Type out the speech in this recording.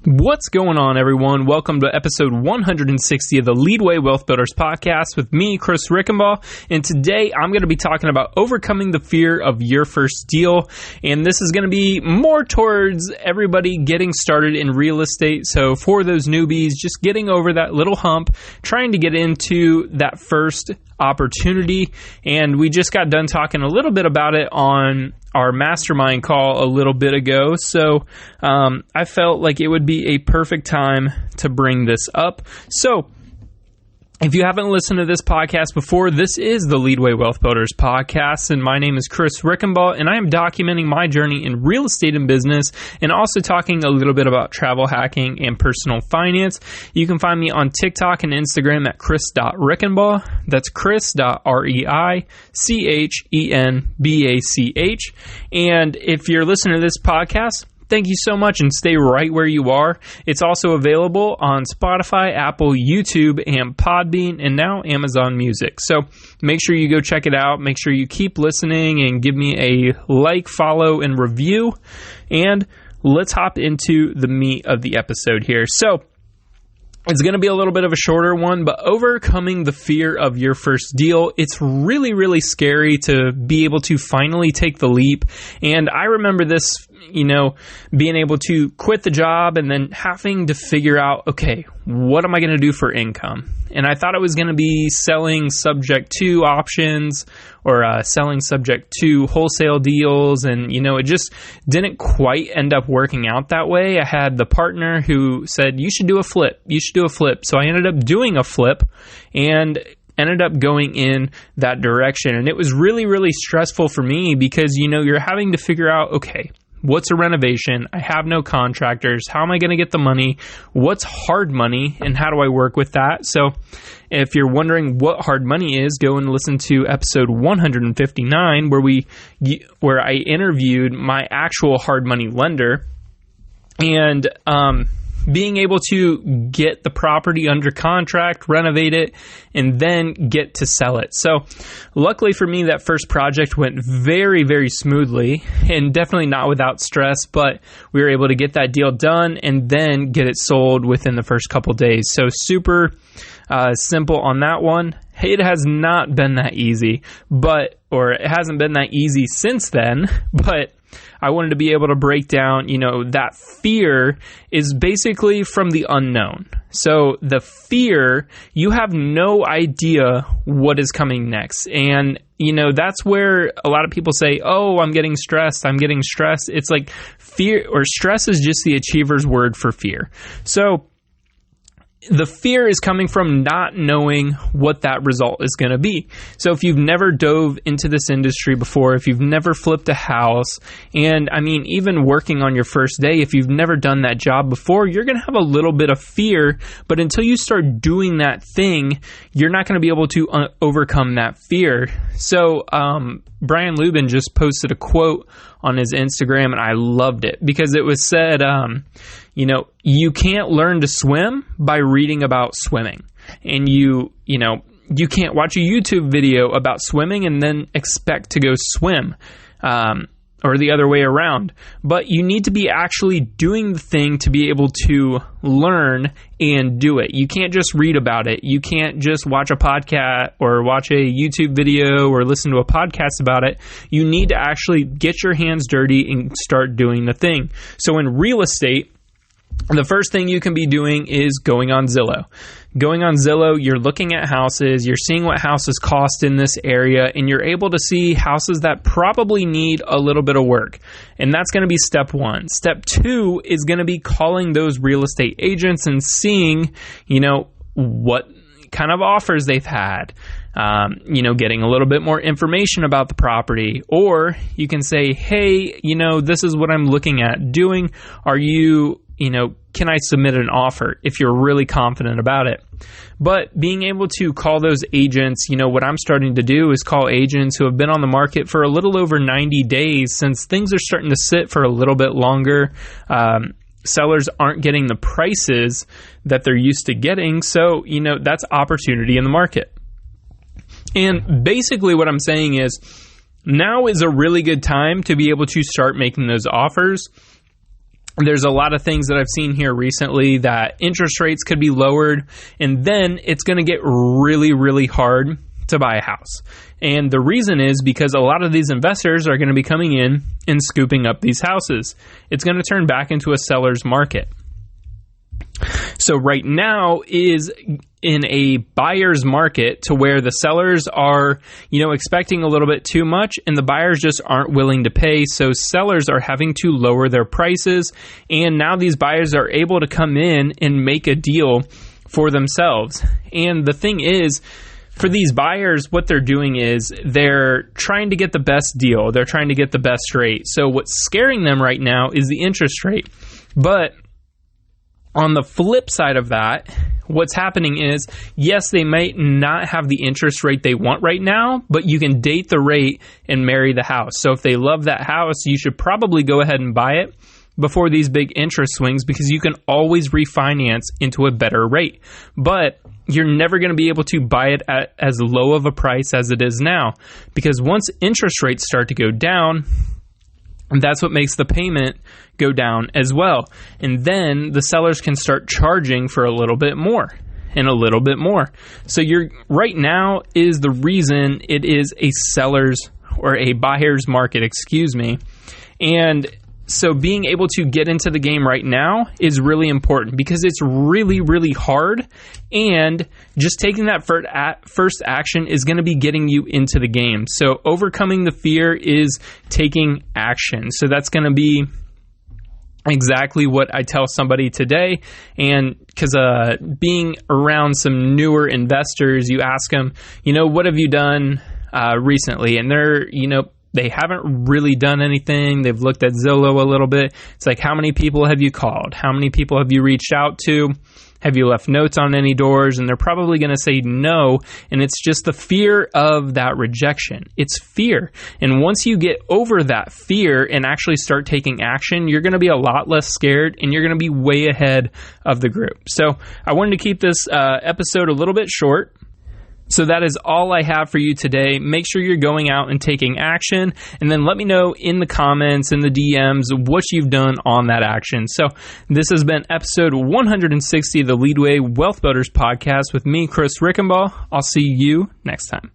What's going on, everyone? Welcome to episode 160 of the Leadway Wealth Builders podcast with me, Chris Rickenbaugh. And today I'm going to be talking about overcoming the fear of your first deal. And this is going to be more towards everybody getting started in real estate. So for those newbies, just getting over that little hump, trying to get into that first opportunity. And we just got done talking a little bit about it on our mastermind call a little bit ago. So I felt like it would be a perfect time to bring this up. So if you haven't listened to this podcast before, this is the Leadway Wealth Builders podcast, and my name is Chris Rickenbaugh, and I am documenting my journey in real estate and business, and also talking a little bit about travel hacking and personal finance. You can find me on TikTok and Instagram at chris.rickenbaugh. That's chris.reicchenbach. And if you're listening to this podcast, thank you so much, and stay right where you are. It's also available on Spotify, Apple, YouTube, and Podbean, and now Amazon Music. So make sure you go check it out. Make sure you keep listening and give me a like, follow, and review. And let's hop into the meat of the episode here. So it's going to be a little bit of a shorter one, but overcoming the fear of your first deal, it's really, really scary to be able to finally take the leap. And I remember this, being able to quit the job and then having to figure out, okay, what am I going to do for income? And I thought it was going to be selling subject to options or selling subject to wholesale deals. And, it just didn't quite end up working out that way. I had the partner who said, you should do a flip. You should do a flip. So I ended up doing a flip and ended up going in that direction. And it was really, really stressful for me because, you're having to figure out, okay, what's a renovation? I have no contractors. How am I going to get the money? What's hard money, and how do I work with that? So if you're wondering what hard money is, go and listen to episode 159 where I interviewed my actual hard money lender, and being able to get the property under contract, renovate it, and then get to sell it. So luckily for me, that first project went very, very smoothly, and definitely not without stress, but we were able to get that deal done and then get it sold within the first couple days. So super simple on that one. It has not been that easy, or it hasn't been that easy since then, but I wanted to be able to break down, that fear is basically from the unknown. So the fear, you have no idea what is coming next. And, that's where a lot of people say, oh, I'm getting stressed. It's like fear, or stress is just the achiever's word for fear. So the fear is coming from not knowing what that result is going to be. So if you've never dove into this industry before, if you've never flipped a house, and even working on your first day, if you've never done that job before, you're going to have a little bit of fear. But until you start doing that thing, you're not going to be able to overcome that fear. So Brian Lubin just posted a quote on his Instagram, and I loved it because it was said, you can't learn to swim by reading about swimming. And you can't watch a YouTube video about swimming and then expect to go swim, or the other way around. But you need to be actually doing the thing to be able to learn and do it. You can't just read about it. You can't just watch a podcast or watch a YouTube video or listen to a podcast about it. You need to actually get your hands dirty and start doing the thing. So in real estate, the first thing you can be doing is going on Zillow. Going on Zillow, you're looking at houses, you're seeing what houses cost in this area, and you're able to see houses that probably need a little bit of work. And that's going to be step one. Step two is going to be calling those real estate agents and seeing, what kind of offers they've had. Getting a little bit more information about the property. Or you can say, hey, this is what I'm looking at doing. Are you, can I submit an offer if you're really confident about it? But being able to call those agents, what I'm starting to do is call agents who have been on the market for a little over 90 days, since things are starting to sit for a little bit longer. Sellers aren't getting the prices that they're used to getting. So, that's opportunity in the market. And basically what I'm saying is now is a really good time to be able to start making those offers. there's a lot of things that I've seen here recently that interest rates could be lowered, and then it's going to get really, really hard to buy a house. And the reason is because a lot of these investors are going to be coming in and scooping up these houses. It's going to turn back into a seller's market. So right now is in a buyer's market to where the sellers are, expecting a little bit too much and the buyers just aren't willing to pay. So sellers are having to lower their prices. And now these buyers are able to come in and make a deal for themselves. And the thing is, for these buyers, what they're doing is they're trying to get the best deal. They're trying to get the best rate. So what's scaring them right now is the interest rate. But on the flip side of that, what's happening is, yes, they might not have the interest rate they want right now, but you can date the rate and marry the house. So if they love that house, you should probably go ahead and buy it before these big interest swings, because you can always refinance into a better rate. But you're never going to be able to buy it at as low of a price as it is now, because once interest rates start to go down, that's what makes the payment go down as well. And then the sellers can start charging for a little bit more and a little bit more. So right now is the reason it is a seller's or a buyer's market, And so being able to get into the game right now is really important, because it's really, really hard. And just taking that first action is going to be getting you into the game. So overcoming the fear is taking action. So that's going to be exactly what I tell somebody today. And because being around some newer investors, you ask them, what have you done recently? And they're, they haven't really done anything. They've looked at Zillow a little bit. It's like, how many people have you called? How many people have you reached out to? Have you left notes on any doors? And they're probably going to say no. And it's just the fear of that rejection. It's fear. And once you get over that fear and actually start taking action, you're going to be a lot less scared and you're going to be way ahead of the group. So I wanted to keep this episode a little bit short. So that is all I have for you today. Make sure you're going out and taking action, and then let me know in the comments, in the DMs, what you've done on that action. So this has been episode 160 of the Leadway Wealth Builders podcast with me, Chris Rickenbaugh. I'll see you next time.